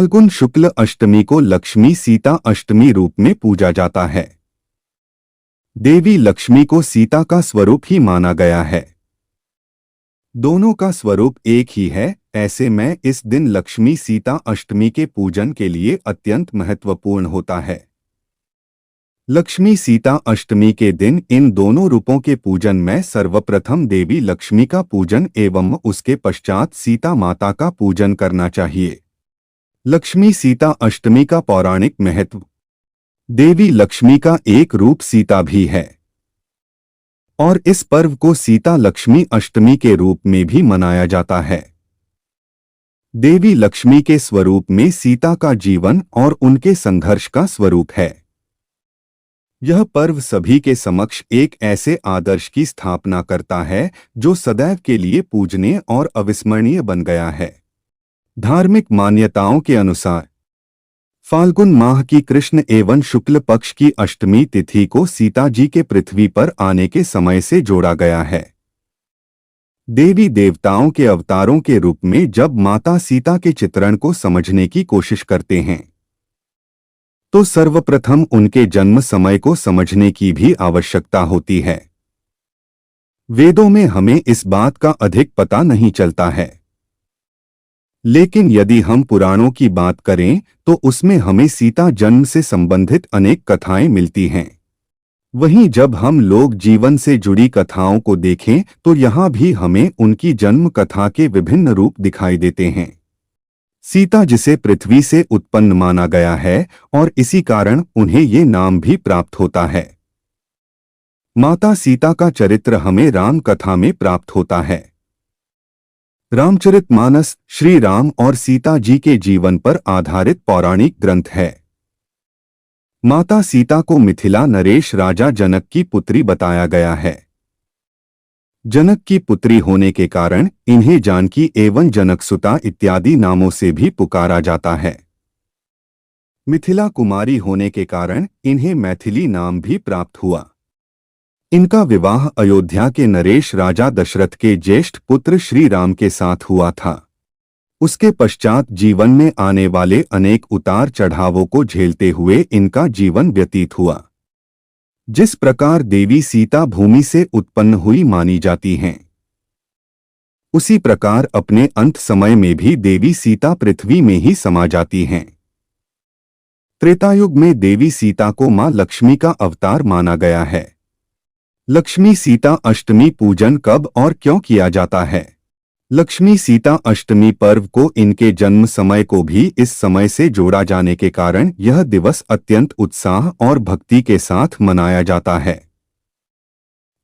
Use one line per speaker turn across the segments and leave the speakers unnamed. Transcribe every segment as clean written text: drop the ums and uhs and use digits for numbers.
फाल्गुन शुक्ल अष्टमी को लक्ष्मी सीता अष्टमी रूप में पूजा जाता है। देवी लक्ष्मी को सीता का स्वरूप ही माना गया है। दोनों का स्वरूप एक ही है, ऐसे में इस दिन लक्ष्मी सीता अष्टमी के पूजन के लिए अत्यंत महत्वपूर्ण होता है। लक्ष्मी सीता अष्टमी के दिन इन दोनों रूपों के पूजन में सर्वप्रथम देवी लक्ष्मी का पूजन एवं उसके पश्चात सीता माता का पूजन करना चाहिए। लक्ष्मी सीता अष्टमी का पौराणिक महत्व। देवी लक्ष्मी का एक रूप सीता भी है और इस पर्व को सीता लक्ष्मी अष्टमी के रूप में भी मनाया जाता है। देवी लक्ष्मी के स्वरूप में सीता का जीवन और उनके संघर्ष का स्वरूप है। यह पर्व सभी के समक्ष एक ऐसे आदर्श की स्थापना करता है जो सदैव के लिए पूजनीय और अविस्मरणीय बन गया है। धार्मिक मान्यताओं के अनुसार फाल्गुन माह की कृष्ण एवं शुक्ल पक्ष की अष्टमी तिथि को सीता जी के पृथ्वी पर आने के समय से जोड़ा गया है। देवी देवताओं के अवतारों के रूप में जब माता सीता के चित्रण को समझने की कोशिश करते हैं तो सर्वप्रथम उनके जन्म समय को समझने की भी आवश्यकता होती है। वेदों में हमें इस बात का अधिक पता नहीं चलता है, लेकिन यदि हम पुराणों की बात करें तो उसमें हमें सीता जन्म से संबंधित अनेक कथाएं मिलती हैं। वहीं जब हम लोग जीवन से जुड़ी कथाओं को देखें तो यहाँ भी हमें उनकी जन्म कथा के विभिन्न रूप दिखाई देते हैं। सीता जिसे पृथ्वी से उत्पन्न माना गया है और इसी कारण उन्हें ये नाम भी प्राप्त होता है। माता सीता का चरित्र हमें राम कथा में प्राप्त होता है। रामचरितमानस श्री राम और सीता जी के जीवन पर आधारित पौराणिक ग्रंथ है। माता सीता को मिथिला नरेश राजा जनक की पुत्री बताया गया है। जनक की पुत्री होने के कारण इन्हें जानकी एवं जनकसुता इत्यादि नामों से भी पुकारा जाता है। मिथिला कुमारी होने के कारण इन्हें मैथिली नाम भी प्राप्त हुआ। इनका विवाह अयोध्या के नरेश राजा दशरथ के ज्येष्ठ पुत्र श्री राम के साथ हुआ था। उसके पश्चात जीवन में आने वाले अनेक उतार चढ़ावों को झेलते हुए इनका जीवन व्यतीत हुआ। जिस प्रकार देवी सीता भूमि से उत्पन्न हुई मानी जाती हैं, उसी प्रकार अपने अंत समय में भी देवी सीता पृथ्वी में ही समा जाती हैं। त्रेतायुग में देवी सीता को मां लक्ष्मी का अवतार माना गया है। लक्ष्मी सीता अष्टमी पूजन कब और क्यों किया जाता है? लक्ष्मी सीता अष्टमी पर्व को इनके जन्म समय को भी इस समय से जोड़ा जाने के कारण यह दिवस अत्यंत उत्साह और भक्ति के साथ मनाया जाता है।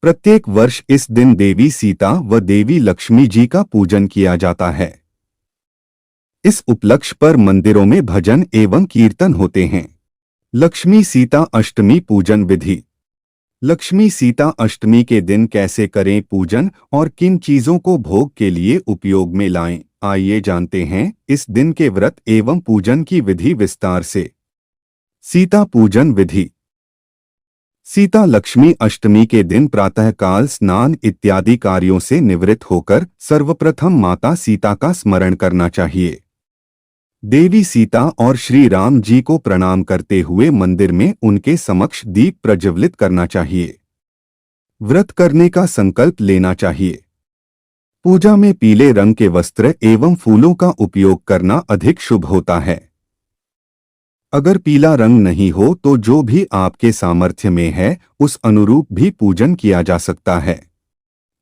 प्रत्येक वर्ष इस दिन देवी सीता व देवी लक्ष्मी जी का पूजन किया जाता है। इस उपलक्ष्य पर मंदिरों में भजन एवं कीर्तन होते हैं। लक्ष्मी सीता अष्टमी पूजन विधि। लक्ष्मी सीता अष्टमी के दिन कैसे करें पूजन और किन चीजों को भोग के लिए उपयोग में लाएं, आइए जानते हैं इस दिन के व्रत एवं पूजन की विधि विस्तार से। सीता पूजन विधि। सीता लक्ष्मी अष्टमी के दिन प्रातःकाल स्नान इत्यादि कार्यों से निवृत्त होकर सर्वप्रथम माता सीता का स्मरण करना चाहिए। देवी सीता और श्री राम जी को प्रणाम करते हुए मंदिर में उनके समक्ष दीप प्रज्वलित करना चाहिए। व्रत करने का संकल्प लेना चाहिए। पूजा में पीले रंग के वस्त्र एवं फूलों का उपयोग करना अधिक शुभ होता है। अगर पीला रंग नहीं हो तो जो भी आपके सामर्थ्य में है उस अनुरूप भी पूजन किया जा सकता है।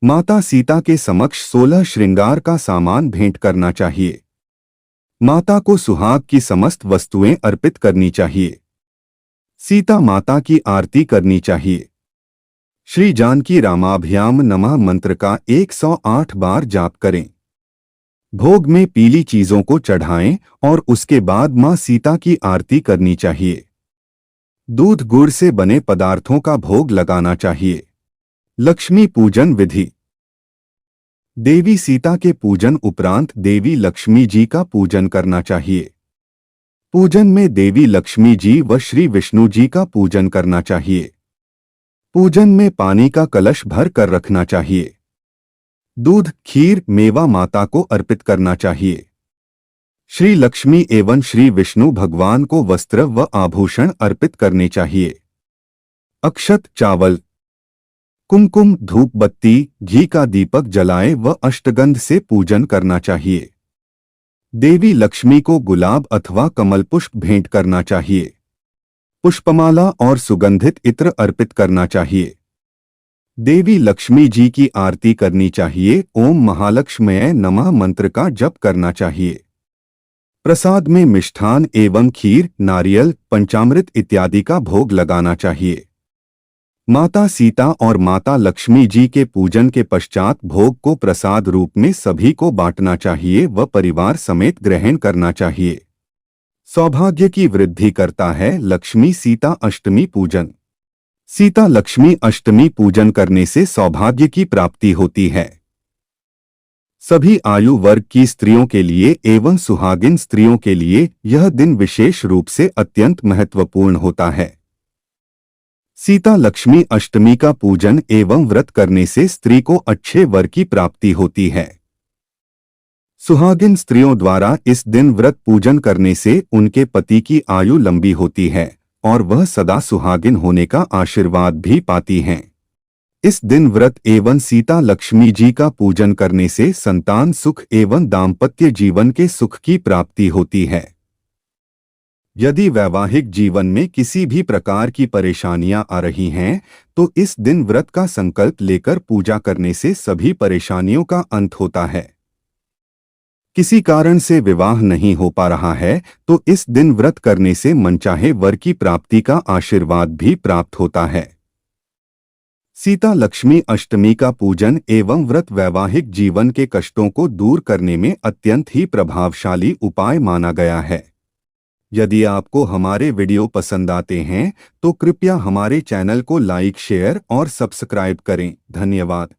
माता सीता के समक्ष 16 श्रृंगार का सामान भेंट करना चाहिए। माता को सुहाग की समस्त वस्तुएं अर्पित करनी चाहिए। सीता माता की आरती करनी चाहिए। श्री जानकी रामाभ्याम नमः मंत्र का 108 बार जाप करें। भोग में पीली चीजों को चढ़ाएं और उसके बाद मां सीता की आरती करनी चाहिए। दूध गुड़ से बने पदार्थों का भोग लगाना चाहिए। लक्ष्मी पूजन विधि। देवी सीता के पूजन उपरांत देवी लक्ष्मी जी का पूजन करना चाहिए। पूजन में देवी लक्ष्मी जी व श्री विष्णु जी का पूजन करना चाहिए। पूजन में पानी का कलश भर कर रखना चाहिए। दूध, खीर, मेवा माता को अर्पित करना चाहिए। श्री लक्ष्मी एवं श्री विष्णु भगवान को वस्त्र व आभूषण अर्पित करने चाहिए। अक्षत, चावल, कुमकुम, धूप बत्ती, घी का दीपक जलाए व अष्टगंध से पूजन करना चाहिए। देवी लक्ष्मी को गुलाब अथवा कमल पुष्प भेंट करना चाहिए। पुष्पमाला और सुगंधित इत्र अर्पित करना चाहिए। देवी लक्ष्मी जी की आरती करनी चाहिए। ओम महालक्ष्म्यै नमः मंत्र का जप करना चाहिए। प्रसाद में मिष्ठान एवं खीर, नारियल, पंचामृत इत्यादि का भोग लगाना चाहिए। माता सीता और माता लक्ष्मी जी के पूजन के पश्चात भोग को प्रसाद रूप में सभी को बांटना चाहिए व परिवार समेत ग्रहण करना चाहिए। सौभाग्य की वृद्धि करता है लक्ष्मी सीता अष्टमी पूजन। सीता लक्ष्मी अष्टमी पूजन करने से सौभाग्य की प्राप्ति होती है। सभी आयु वर्ग की स्त्रियों के लिए एवं सुहागिन स्त्रियों के लिए यह दिन विशेष रूप से अत्यंत महत्वपूर्ण होता है। सीता लक्ष्मी अष्टमी का पूजन एवं व्रत करने से स्त्री को अच्छे वर की प्राप्ति होती है। सुहागिन स्त्रियों द्वारा इस दिन व्रत पूजन करने से उनके पति की आयु लंबी होती है और वह सदा सुहागिन होने का आशीर्वाद भी पाती हैं। इस दिन व्रत एवं सीता लक्ष्मी जी का पूजन करने से संतान सुख एवं दाम्पत्य जीवन के सुख की प्राप्ति होती है। यदि वैवाहिक जीवन में किसी भी प्रकार की परेशानियां आ रही हैं, तो इस दिन व्रत का संकल्प लेकर पूजा करने से सभी परेशानियों का अंत होता है। किसी कारण से विवाह नहीं हो पा रहा है, तो इस दिन व्रत करने से मनचाहे वर की प्राप्ति का आशीर्वाद भी प्राप्त होता है। सीता लक्ष्मी अष्टमी का पूजन एवं व्रत वैवाहिक जीवन के कष्टों को दूर करने में अत्यंत ही प्रभावशाली उपाय माना गया है। यदि आपको हमारे वीडियो पसंद आते हैं तो कृपया हमारे चैनल को लाइक, शेयर और सब्सक्राइब करें। धन्यवाद।